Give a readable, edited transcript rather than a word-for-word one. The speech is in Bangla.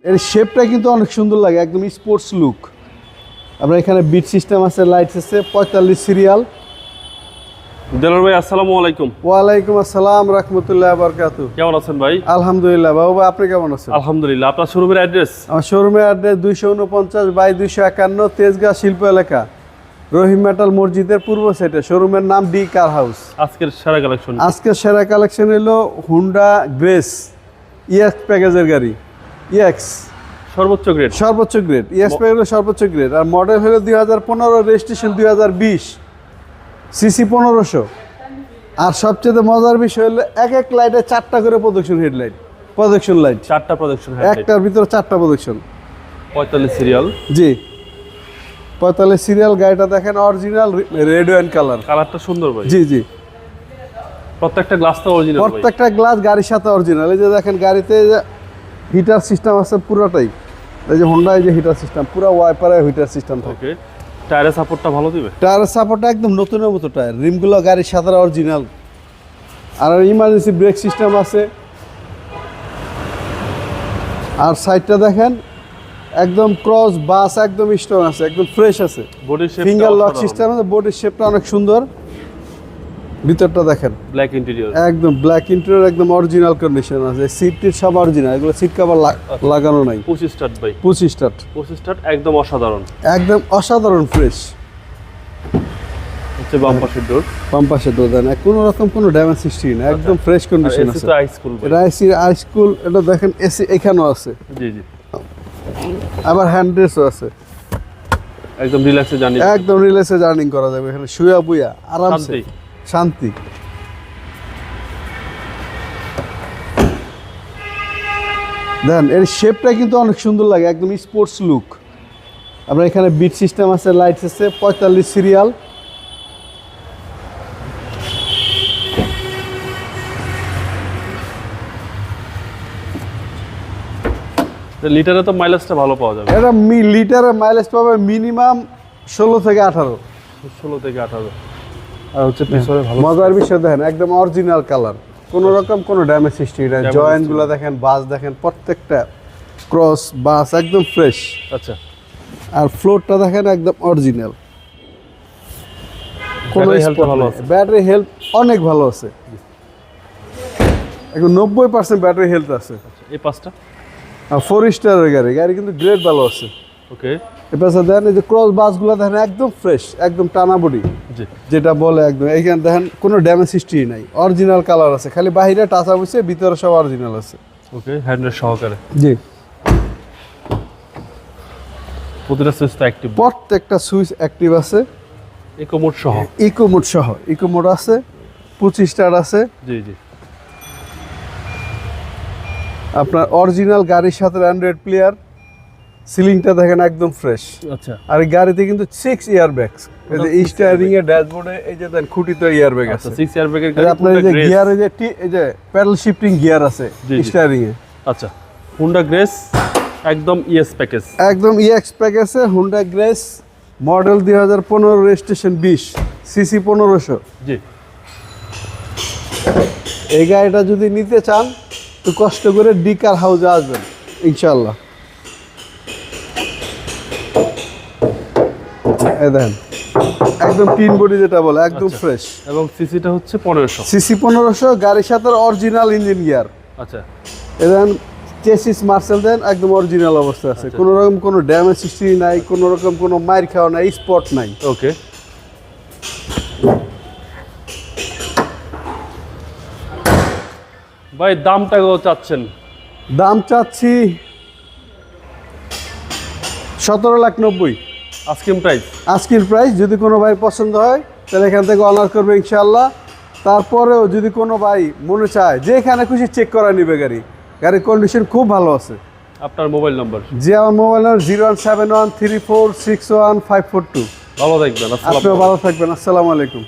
এর শেপটা কিন্তু অনেক সুন্দর লাগে, একদম স্পোর্টস লুক। আমরা এখানে বিট সিস্টেম আছে, লাইটস আছে, 45 সিরিয়াল। দেলোয়ার ভাই আসসালামু আলাইকুম। ওয়ালাইকুম আসসালাম রাহমাতুল্লাহি ওয়া বারাকাতুহু। কেমন আছেন ভাই? আলহামদুলিল্লাহ। বাবু ভাই আপনি কেমন আছেন? আলহামদুলিল্লাহ। আপনার শোরুমের অ্যাড্রেস? আমার শোরুমের অ্যাড্রেস 249/251 তেজগাঁ শিল্প এলাকা, রহিম মেটাল মসজিদের পূর্ব সাইডে। শোরুমের নাম ডি কার হাউস। আজকের সেরা কালেকশন। আজকের সেরা কালেকশন হলো হুন্ডা গ্রেস ইএক্স প্যাকেজের গাড়ি। ইএক্স সর্বোচ্চ গ্রেড। সর্বোচ্চ গ্রেড ইএক্স প্যাকেজের সর্বোচ্চ গ্রেড। আর মডেল হলো 2015, রেজিস্ট্রেশন 2020, সিসি 1500। আর সবচেয়ে মজার বিষয় হলো এক লাইটে 4টা করে প্রজেকশন হেডলাইট, প্রজেকশন লাইট 4টা প্রজেকশন, একটার ভিতরে 4টা প্রজেকশন। 45 সিরিয়াল। জি 45 সিরিয়াল। গাড়িটা দেখেন অরিজিনাল রেড অ্যান্ড কালার। কালারটা সুন্দর ভাই। জি জি, প্রত্যেকটা গ্লাস তো অরিজিনাল ভাই। প্রত্যেকটা গ্লাস গাড়ির সাথে অরিজিনাল। এই যে দেখেন গাড়িতে হিটার সিস্টেম আছে পুরোটাই। এই যে হোন্ডা, এই যে হিটার সিস্টেম পুরো ওয়াইপারে হিটার সিস্টেম থাকে। ওকে, টায়ারের সাপোর্টটা ভালো দিবে? টায়ারের সাপোর্টটা একদম নতুনের মতো টায়ার, রিমগুলো গাড়ির সাথে অরিজিনাল। আর ইমার্জেন্সি ব্রেক সিস্টেম আছে। আর সাইডটা দেখেন একদম ক্রস বাস, একদম স্ট্রং আছে, একদম ফ্রেশ আছে। বডির শেপটা ফিঙ্গার লক সিস্টেম আছে, বডির শেপটা অনেক সুন্দর। ভিতরটা দেখেন ব্ল্যাক ইন্টেরিয়র, একদম ব্ল্যাক ইন্টেরিয়র, একদম অরিজিনাল কন্ডিশন আছে। সিট টিট সব অরিজিনাল, এগুলো সিট কভার লাগানো নাই। 25 স্টার্ট ভাই। 25 স্টার্ট, 25 স্টার্ট, একদম অসাধারণ, একদম অসাধারণ ফ্রেশ। হচ্ছে বাম পাশের ডোর। বাম পাশে ডোর দেন, কোনো রকম কোনো ড্যামেজ হিস্ট্রি না, একদম ফ্রেশ কন্ডিশন আছে। এসি তো আইস কুল ভাই। এটা এসি আইস কুল। এটা দেখেন এসি এখানেও আছে। জি জি, আবার হ্যান্ড রেস্টও আছে। একদম রিল্যাক্সে জার্নি, একদম রিল্যাক্সে জার্নিং করা যাবে এখানে, শুয়া বুয়া আরামসে, শান্তি। দেন এর শেপটা কিন্তু অনেক সুন্দর লাগে, একদম স্পোর্টস লুক। আমরা এখানে বিট সিস্টেম আছে, লাইটস আছে, 45 সিরিয়াল। লিটারে তো মাইলেজটা ভালো পাওয়া যাবে। এটা লিটারে মাইলেজ পাবে মিনিমাম 16 থেকে 18। 16 থেকে 18। আর হচ্ছে পিছনে ভালো মজার বিষয় দেখেন একদম অরিজিনাল কালার, কোনো রকম কোনো ড্যামেজ হিস্ট্রি নাই। জয়েন্টগুলো দেখেন, বাস দেখেন, প্রত্যেকটা ক্রস বাস একদম ফ্রেশ। আচ্ছা, আর ফ্লোরটা দেখেন একদম অরিজিনাল, কোনো ব্যাটারি হেলথ ভালো আছে। ব্যাটারি হেলথ অনেক ভালো আছে, এখন 90% ব্যাটারি হেলথ আছে। এই পাঁচটা 4 স্টারের গাড়ি, গাড়ি কিন্তু গ্রেড ভালো আছে। ওকে, এবার দেখেন এই যে ক্রস বাসগুলো দেখেন একদম ফ্রেশ, একদম টানা বডি জি, যেটা বলে একদম। এইখানে দেখেন কোনো ড্যামেজ হিস্ট্রি নাই, অরিজিনাল কালার আছে, খালি বাইরে টাচ আপ হইছে, ভিতরে সব অরিজিনাল আছে। ওকে, হ্যান্ডেল সহকারে। জি, প্রতিটা সুইচ তো অ্যাক্টিভ, প্রত্যেকটা সুইচ অ্যাক্টিভ আছে, ইকো মোড সহ। ইকো মোড সহ, ইকো মোড আছে, 25 স্টার আছে। জি জি, আপনার অরিজিনাল গাড়ির সাথে অ্যান্ড্রয়েড প্লেয়ার। সিলিংটা দেখেন একদম ফ্রেশ। আচ্ছা, আর এই গাড়িতে কিন্তু 6 ইয়ার ব্যাগস। এই যে স্টিয়ারিং এর ড্যাশবোর্ডে এই যে দেন খুঁটিতে ইয়ার ব্যাগ আছে। 6 ইয়ার ব্যাগের এই গাড়ি। যে আপনার এই যে গিয়ার, এই যে প্যাডেল শিফটিং গিয়ার আছে জি, জি। স্টিয়ারিং এ। আচ্ছা, হুন্ডা গ্রেস একদম ইএস প্যাকেজ। একদম ইএক্স প্যাকেজে Honda grace, model 2015, registration 20, CC 1500। জি, এই গাড়িটা যদি নিতে চান তো কষ্ট করে ডি কার হাউসে আসবেন ইনশাআল্লাহ। এই দেখেন একদম টিন বডি যেটা বলে, একদম ফ্রেশ। এবং সিসিটা হচ্ছে 1500। সিসি 1500, গাড়ির সাথে অরিজিনাল ইঞ্জিন গিয়ার। আচ্ছা, এই দেখেন চেসিস মার্সেল দেন একদম অরিজিনাল অবস্থা আছে, কোনো রকম কোনো ড্যামেজ হিস্ট্রি নাই, কোনো রকম কোনো মাইর খাওয়া নাই, স্পট নাই। ওকে, ভাই দামটা কত চাচ্ছেন? দাম চাচ্ছি 17,90,000 আস্কিং প্রাইস। আজকের প্রাইস। যদি কোনো ভাই পছন্দ হয় তাহলে এখান থেকে অনার করবে ইনশাআল্লাহ। তারপরেও যদি কোনো ভাই মনে চায় যে এখানে খুশি চেক করা নিবে গাড়ি, গাড়ির কন্ডিশন খুব ভালো আছে। আপনার মোবাইল নাম্বার? যে আমার মোবাইল নাম্বার 017134615542। ভালো থাকবেন। আপনিও ভালো থাকবেন। আসসালামু আলাইকুম।